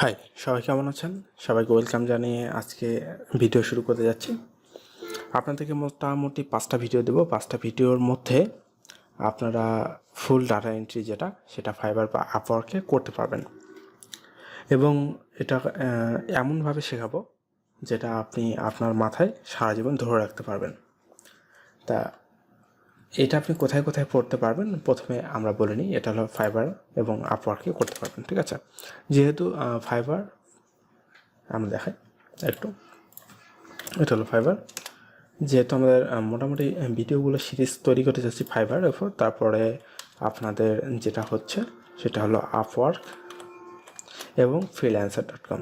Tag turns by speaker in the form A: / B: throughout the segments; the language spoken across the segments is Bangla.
A: হাই, সবাই কেমন আছেন? সবাইকে ওয়েলকাম জানিয়ে আজকে ভিডিও শুরু করতে যাচ্ছি। আপনাদেরকে মোটামুটি 5টা ভিডিও দেবো। 5টা ভিডিওর মধ্যে আপনারা ফুল ডাটা এন্ট্রি সেটা ফাইবার বা আপওয়ার্কে করতে পারবেন এবং এটা এমনভাবে শেখাবো যেটা আপনি আপনার মাথায় সারা জীবন ধরে রাখতে পারবেন। তা এটা আপনি কোথায় কোথায় পড়তে পারবেন প্রথমে আমরা বলে নিই। এটা হলো ফাইবার এবং আপওয়ার্কে করতে পারবেন, ঠিক আছে? যেহেতু ফাইবার আমরা দেখাই একটু, এটা হলো ফাইবার। যেহেতু আমাদের মোটামুটি ভিডিওগুলো সিরিজ তৈরি করতে যাচ্ছি ফাইবার এরপর, তারপরে আপনাদের যেটা হচ্ছে সেটা হলো আপওয়ার্ক এবং freelancer.com,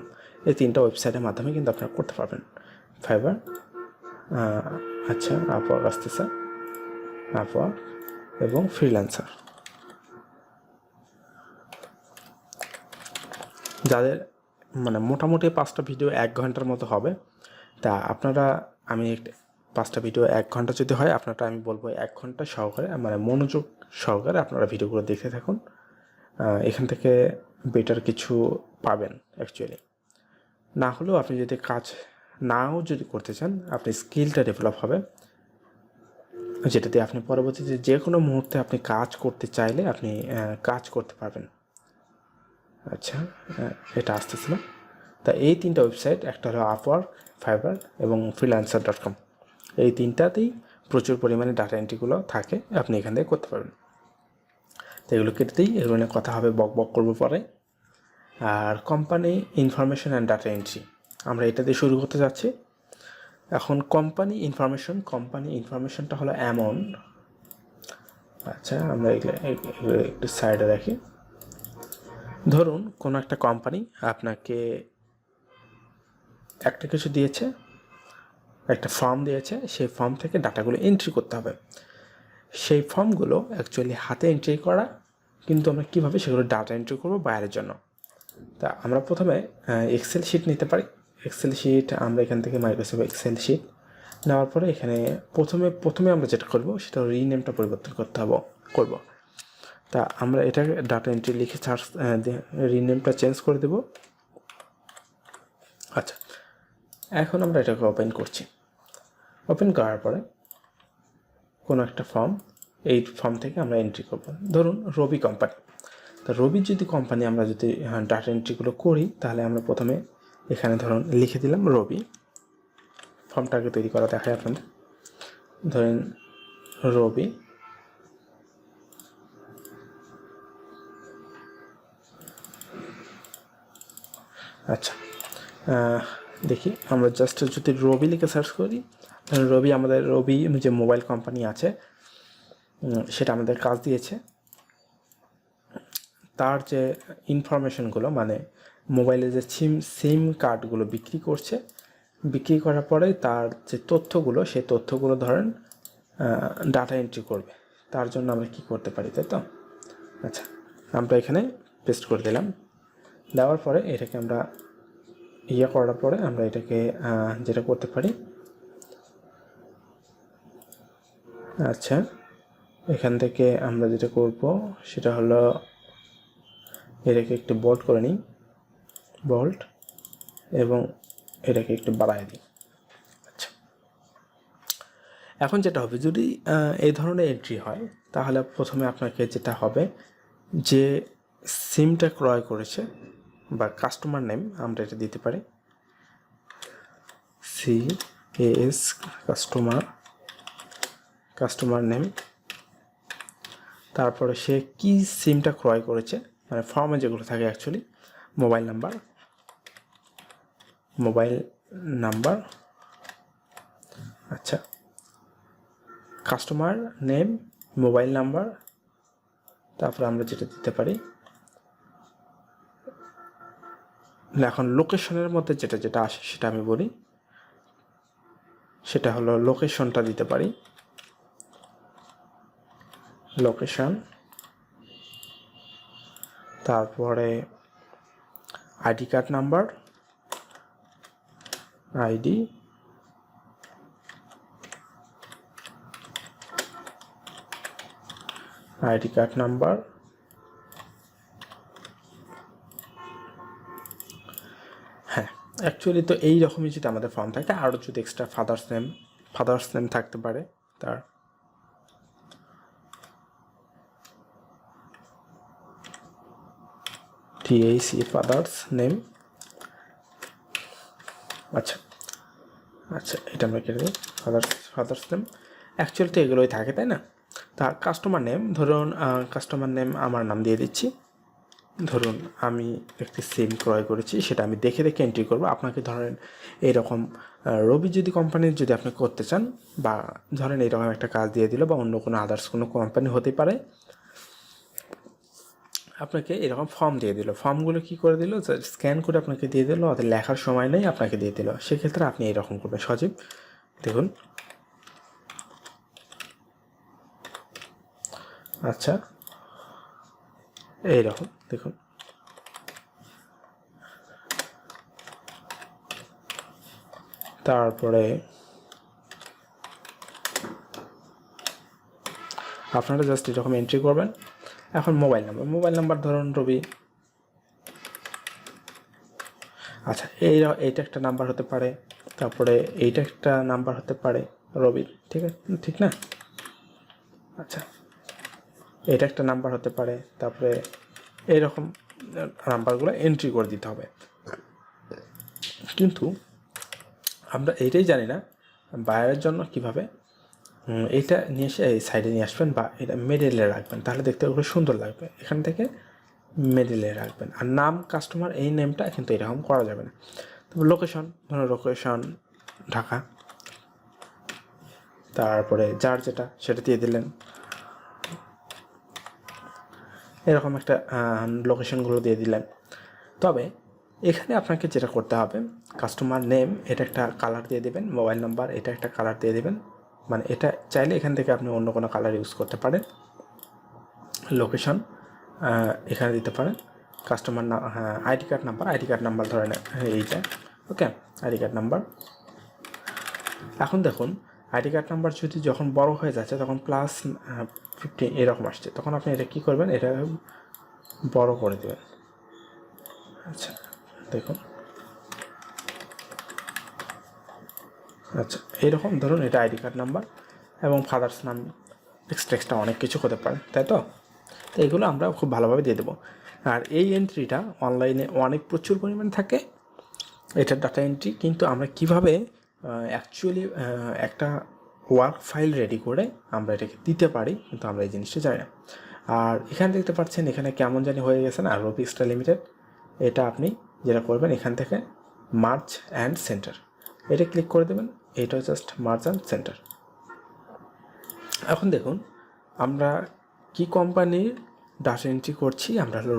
A: এই 3টা ওয়েবসাইটের মাধ্যমে কিন্তু আপনারা করতে পারবেন ফাইবার। আচ্ছা, আপওয়ার্ক আসতেছে, আপওয়ার্ক এবং ফ্রিল্যান্সার। যাদের মানে মোটামুটি 5টা ভিডিও 1 ঘন্টার মতো হবে, তা আপনারা আমি 5টা ভিডিও 1 ঘন্টা যদি হয় আপনারটা আমি বলবো 1 ঘন্টা সহকারে মানে মনোযোগ সহকারে আপনারা ভিডিওগুলো দেখতে থাকুন। এখান থেকে বেটার কিছু পাবেন অ্যাকচুয়ালি। না হলেও আপনি যদি কাজ যদি করতে চান, আপনি স্কিলটা ডেভেলপ হবে, যেটা দিয়ে আপনি পরবর্তীতে যে কোনো মুহূর্তে আপনি কাজ করতে চাইলে আপনি কাজ করতে পারবেন। আচ্ছা, এটা আসতেছিল। তা এই 3টা ওয়েবসাইট, একটা হলো আপওয়ার্ক, ফাইবার এবং freelancer.com, এই 3টাতেই প্রচুর পরিমাণে ডাটা এন্ট্রিগুলো থাকে, আপনি এখান থেকে করতে পারবেন। তো এগুলো কেটেই এগুলো নিয়ে কথা হবে, বক বক করবো পরে। আর company information and data entry আমরা এটা দিয়ে শুরু করতে যাচ্ছি। এখন কোম্পানি ইনফরমেশনটা হলো এমন, আচ্ছা আমরা এগুলো একটু সাইডে রাখি। ধরুন কোনো একটা কোম্পানি আপনাকে একটা কিছু দিয়েছে, একটা ফর্ম দিয়েছে, সেই ফর্ম থেকে ডাটাগুলো এন্ট্রি করতে হবে। সেই ফর্মগুলো অ্যাকচুয়ালি হাতে এন্ট্রি করা, কিন্তু আমরা কীভাবে সেগুলো ডাটা এন্ট্রি করবো বাইরের জন্য। তা আমরা প্রথমে এক্সেল শিট নিতে পারি। এক্সেল শিট আমরা এখান থেকে মাইক্রোসফট এক্সেল শিট নেওয়ার পরে এখানে প্রথমে আমরা যেটা করবো সেটা রিনেমটা পরিবর্তন করব। তা আমরা এটাকে ডাটা এন্ট্রি লিখে রিনেমটা চেঞ্জ করে দেব। আচ্ছা, এখন আমরা এটাকে ওপেন করছি। ওপেন করার পরে কোনো একটা ফর্ম, এই ফর্ম থেকে আমরা এন্ট্রি করব। ধরুন রবি কোম্পানি। তা রবির যদি কোম্পানি আমরা যদি ডাটা এন্ট্রিগুলো করি, তাহলে আমরা প্রথমে এখানে ধরুন লিখে দিলাম রবি। ফর্মটাকে তৈরি করা দেখায় আপনাদের। ধরেন রবি, আচ্ছা দেখি আমরা জাস্ট যদি রবি লিখে সার্চ করি, তাহলে রবি যে মোবাইল কোম্পানি আছে সেটা আমাদের কাজ দিয়েছে। তার যে ইনফরমেশনগুলো মানে মোবাইলে যে সিম কার্ডগুলো বিক্রি করার পরে তার যে তথ্যগুলো, সেই তথ্যগুলো ধরেন ডাটা এন্ট্রি করবে। তার জন্য আমরা কি করতে পারি, তাই তো? আচ্ছা, আমরা এখানে পেস্ট করে দিলাম। দেওয়ার পরে এটাকে আমরা করার পরে আমরা এটাকে যেটা করতে পারি, আচ্ছা এখান থেকে আমরা যেটা করব সেটা হলো এটাকে একটু বোল্ড করে নিই, বোল্ড, এবং এটাকে একটু বাড়ায় দিই। আচ্ছা, এখন যেটা হবে যদি এই ধরনের এন্ট্রি হয়, তাহলে প্রথমে আপনাকে যেটা হবে যে সিমটা ক্রয় করেছে বা কাস্টমার নেম আমরা এটা দিতে পারি, CAS কাস্টমার নেম। তারপরে সে কি সিমটা ক্রয় করেছে, মানে ফর্মে যেগুলো থাকে অ্যাকচুয়ালি মোবাইল নাম্বার, আচ্ছা কাস্টমার নেম, মোবাইল নাম্বার। তারপরে আমরা যেটা দিতে পারি, এখন লোকেশনের মধ্যে যেটা আসে সেটা আমি বলি, সেটা হলো লোকেশনটা দিতে পারি, লোকেশন। তারপরে ID card number, ID card number. Actually তো এই রকমই যদি আমাদের ফর্ম থাকে, আরও যদি এক্সট্রা ফাদার্স নেম থাকতে পারে তার, TAC ফাদার্স নেম। আচ্ছা আচ্ছা, এটা আমরা কেটে দিই, ফাদার্স নেম। অ্যাকচুয়ালি তো এগুলোই থাকে, তাই না? তা কাস্টমার নেম, ধরুন কাস্টমার নেম আমার নাম দিয়ে দিচ্ছি। ধরুন আমি একটি সিম ক্রয় করেছি, সেটা আমি দেখে দেখে এন্ট্রি করব। আপনাকে ধরেন এইরকম রবি যদি কোম্পানির যদি আপনি করতে চান, বা ধরেন এইরকম একটা কাজ দিয়ে দিল, বা অন্য কোনো আদার্স কোনো কোম্পানি হতে পারে, আপনাকে এরকম ফর্ম দিয়ে দিল। ফর্মগুলো কী করে দিল, স্ক্যান করে আপনাকে দিয়ে দিল, ওদের লেখার সময় নেই, আপনাকে দিয়ে দিল। সেক্ষেত্রে আপনি এরকম করবেন। সজীব, দেখুন, আচ্ছা এইরকম দেখুন, তারপরে আপনারা জাস্ট এরকম এন্ট্রি করবেন। এখন মোবাইল নাম্বার ধরুন রবি। আচ্ছা, এইটা একটা নাম্বার হতে পারে, তারপরে এইটা একটা নাম্বার হতে পারে রবির, ঠিক আছে, ঠিক না? আচ্ছা, এটা একটা নাম্বার হতে পারে, তারপরে এইরকম নাম্বারগুলো এন্ট্রি করে দিতে হবে। কিন্তু আমরা এইটাই জানি না বায়ারের জন্য কীভাবে এইটা নিয়ে এসে এই সাইডে নিয়ে আসবেন, বা এটা মিডলে রাখবেন, তাহলে দেখতে ওগুলো সুন্দর লাগবে। এখান থেকে মিডলে রাখবেন। আর নাম, কাস্টমার, এই নেমটা কিন্তু এরকম করা যাবে না। তারপর লোকেশন, ধরুন লোকেশন ঢাকা, তারপরে যার যেটা সেটা দিয়ে দিলেন। এরকম একটা লোকেশনগুলো দিয়ে দিলেন। তবে এখানে আপনাকে যেটা করতে হবে, কাস্টমার নেম এটা একটা কালার দিয়ে দেবেন, মোবাইল নাম্বার এটা একটা কালার দিয়ে দেবেন। মানে এটা চাইলে এখান থেকে আপনি অন্য কোনো কালার ইউজ করতে পারেন। লোকেশন এখানে দিতে পারেন। কাস্টমার না, হ্যাঁ, আইডি কার্ড নাম্বার ধরেন এইটা, ওকে, আইডি কার্ড নাম্বার। এখন দেখুন, আইডি কার্ড নাম্বার যদি যখন বড় হয়ে যাচ্ছে, তখন +15 এরকম আসছে, তখন আপনি এটা কী করবেন, এটা বড় করে দেবেন। আচ্ছা দেখুন, আচ্ছা এইরকম ধরুন, এটা আইডি কার্ড নাম্বার এবং ফাদার্স নাম, এক্সট্রা অনেক কিছু হতে পারে, তাই তো? তো এগুলো আমরা খুব ভালোভাবে দিয়ে দেবো। আর এই এন্ট্রিটা অনলাইনে প্রচুর পরিমাণে থাকে, এটা ডাটা এন্ট্রি। কিন্তু আমরা কিভাবে অ্যাকচুয়ালি একটা ওয়ার্ক ফাইল রেডি করে আমরা এটাকে দিতে পারি, কিন্তু আমরা এই জিনিসটা জানি না। আর এখানে দেখতে পাচ্ছেন, এখানে কেমন জানি হয়ে গেছে না, রবি এক্সট্রা লিমিটেড। এটা আপনি যেটা করবেন, এখান থেকে মার্জ অ্যান্ড সেন্টার, এটা ক্লিক করে দেবেন। এটা জাস্ট মার্জ অ্যান্ড সেন্টার। এখন দেখুন, আমরা কি কোম্পানির ডাটা এন্ট্রি করছি, আমরা হলো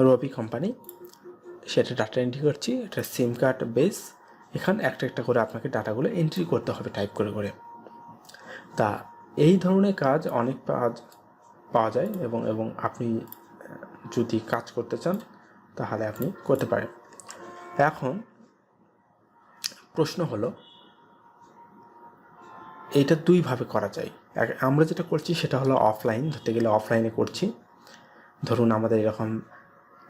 A: রবি কোম্পানি, সেটা ডাটা এন্ট্রি করছি। এটা সিম কার্ড বেস। এখানে একটা একটা করে আপনাকে ডাটাগুলো এন্ট্রি করতে হবে টাইপ করে করে। তা এই ধরনের কাজ অনেক পাওয়া যায়, এবং আপনি যদি কাজ করতে চান তাহলে আপনি করতে পারেন। এখন প্রশ্ন হলো, এইটা দুইভাবে করা যায়। আমরা যেটা করছি সেটা হলো অফলাইন, ধরতে গেলে অফলাইনে করছি। ধরুন আমাদের এরকম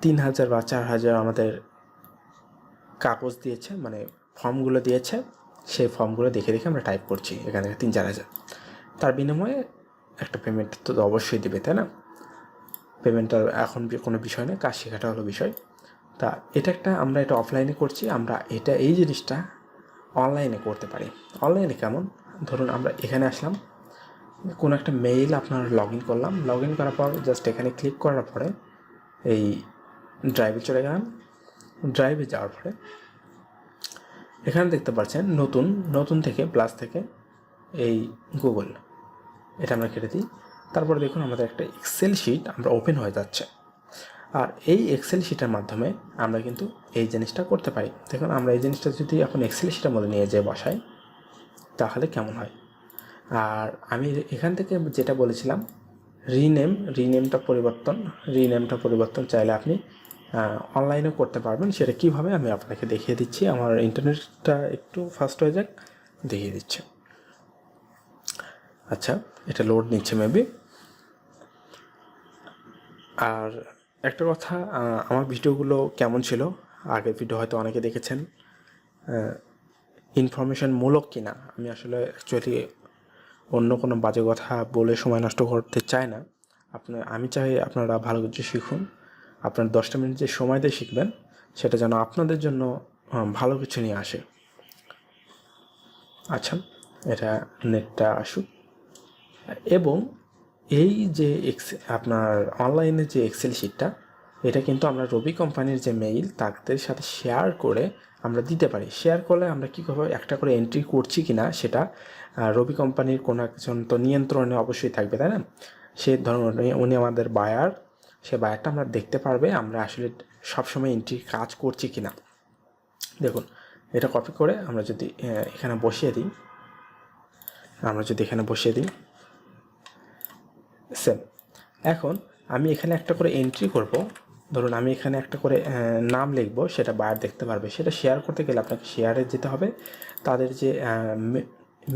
A: 3000 বা 4000 আমাদের কাগজ দিয়েছে, মানে ফর্মগুলো দিয়েছে, সেই ফর্মগুলো দেখে দেখে আমরা টাইপ করছি এখান থেকে 3-4000। তার বিনিময়ে একটা পেমেন্ট তো অবশ্যই দেবে, তাই না? পেমেন্টটা এখন কোনো বিষয় নয়, কাজ শেখাটা হলো বিষয়। তা আমরা এটা অফলাইনে করছি, আমরা এই জিনিসটা অনলাইনে করতে পারি। অনলাইনে কেমন, ধরুন আমরা এখানে আসলাম, কোনো একটা মেইল আপনার লগ ইন করলাম, লগ ইন করার পর জাস্ট এখানে ক্লিক করার পরে এই ড্রাইভে চলে গেলাম। ড্রাইভে যাওয়ার পরে এখানে দেখতে পাচ্ছেন নতুন থেকে প্লাস থেকে এই গুগল, এটা আমরা কেটে দিই। তারপরে দেখুন, আমাদের একটা এক্সেল শিট আমরা ওপেন হয়ে যাচ্ছে। আর এই এক্সেল শিটের মাধ্যমে আমরা কিন্তু এই জিনিসটা করতে পারি। দেখুন, আমরা এই জিনিসটা যদি এখন এক্সেল শিটের মধ্যে নিয়ে যেয়ে বসাই, তাহলে কেমন হয়। আর আমি এখান থেকে যেটা বলেছিলাম, রিনেমটা পরিবর্তন চাইলে আপনি অনলাইনেও করতে পারবেন। সেটা কীভাবে আমি আপনাকে দেখিয়ে দিচ্ছি। আমার ইন্টারনেটটা একটু ফাস্ট হয়ে যাক, দেখিয়ে দিচ্ছি। আচ্ছা, এটা লোড নিচ্ছে মেবি। আর একটা কথা, আমার ভিডিওগুলো কেমন ছিল আগের ভিডিও হয়তো অনেকে দেখেছেন, ইনফরমেশনমূলক কিনা। আমি আসলে অ্যাকচুয়ালি অন্য কোনো বাজে কথা বলে সময় নষ্ট করতে চাই না। আমি চাই আপনারা ভালো কিছু শিখুন। আপনার 10টা মিনিট যে সময় দিয়ে শিখবেন সেটা যেন আপনাদের জন্য ভালো কিছু নিয়ে আসে। আচ্ছা, এটা নেটটা আসুক। এবং এই যে আপনার অনলাইনে যে এক্সেল শিটটা, এটা কিন্তু আমরা রবি কোম্পানির যে মেইল তাদের সাথে শেয়ার করে আমরা দিতে পারি। শেয়ার করলে আমরা কী করবো, একটা করে এন্ট্রি করছি কি না সেটা রবি কোম্পানির কোনো একজন তো নিয়ন্ত্রণে অবশ্যই থাকবে, তাই না? সে ধরুন উনি আমাদের বায়ার, সে বায়ারটা আমরা দেখতে পারবে আমরা আসলে সবসময় এন্ট্রি কাজ করছি কি না। দেখুন, এটা কপি করে আমরা যদি এখানে বসিয়ে দিই, সেম। এখন আমি এখানে একটা করে এন্ট্রি করব। ধরুন আমি এখানে একটা করে নাম লিখব, সেটা বায়ার দেখতে পারবে। সেটা শেয়ার করতে গেলে আপনাকে শেয়ারে যেতে হবে। তাদের যে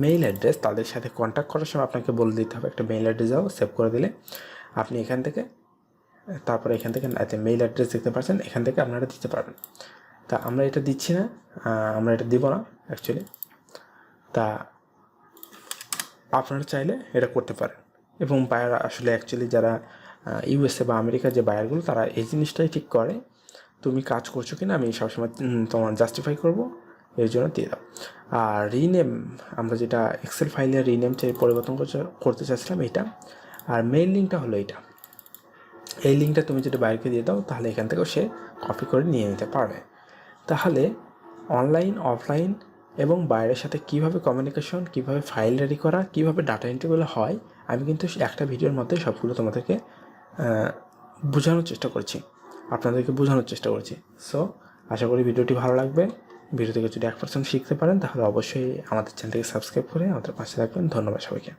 A: মেইল অ্যাড্রেস, তাদের সাথে কন্ট্যাক্ট করার সময় আপনাকে বলে দিতে হবে একটা মেইল অ্যাড্রেস দাও। সেভ করে দিলে আপনি এখান থেকে, তারপরে এখান থেকে মেইল অ্যাড্রেস দেখতে পাচ্ছেন, এখান থেকে আপনারা দিতে পারবেন। তা আমরা এটা দিচ্ছি না, আমরা এটা দিব না অ্যাকচুয়ালি। তা আপনারা চাইলে এটা করতে পারেন। এবং বায়ার আসলে অ্যাকচুয়ালি যারা ইউএসএ বা আমেরিকার যে বায়ারগুলো, তারা এই জিনিসটাই ঠিক করে, তুমি কাজ করছো কি না আমি সবসময় তোমার জাস্টিফাই করবো, এর জন্য দিয়ে দাও। আর রিনেম, আমরা যেটা এক্সেল ফাইলের রিনেম পরিবর্তন করতে চাচ্ছিলাম এইটা। আর মেইল লিঙ্কটা হলো এইটা। এই লিঙ্কটা তুমি যদি বায়ারকে দিয়ে দাও, তাহলে এখান থেকেও সে কপি করে নিয়ে নিতে পারবে। তাহলে অনলাইন, অফলাইন এবং বায়ারের সাথে কীভাবে কমিউনিকেশন, কীভাবে ফাইল রেডি করা, কীভাবে ডাটা এন্ট্রিগুলো হয়, আমি কিন্তু একটা ভিডিওর মধ্যে সবগুলো তোমাদেরকে বোঝানোর চেষ্টা করছি, আপনাদেরকে বোঝানোর চেষ্টা করছি। সো আশা করি ভিডিওটি ভালো লাগবে। ভিডিও থেকে যদি 1% শিখতে পারেন, তাহলে অবশ্যই আমাদের চ্যানেলটিকে সাবস্ক্রাইব করে আমাদের পাশে থাকবেন। ধন্যবাদ সবাইকে।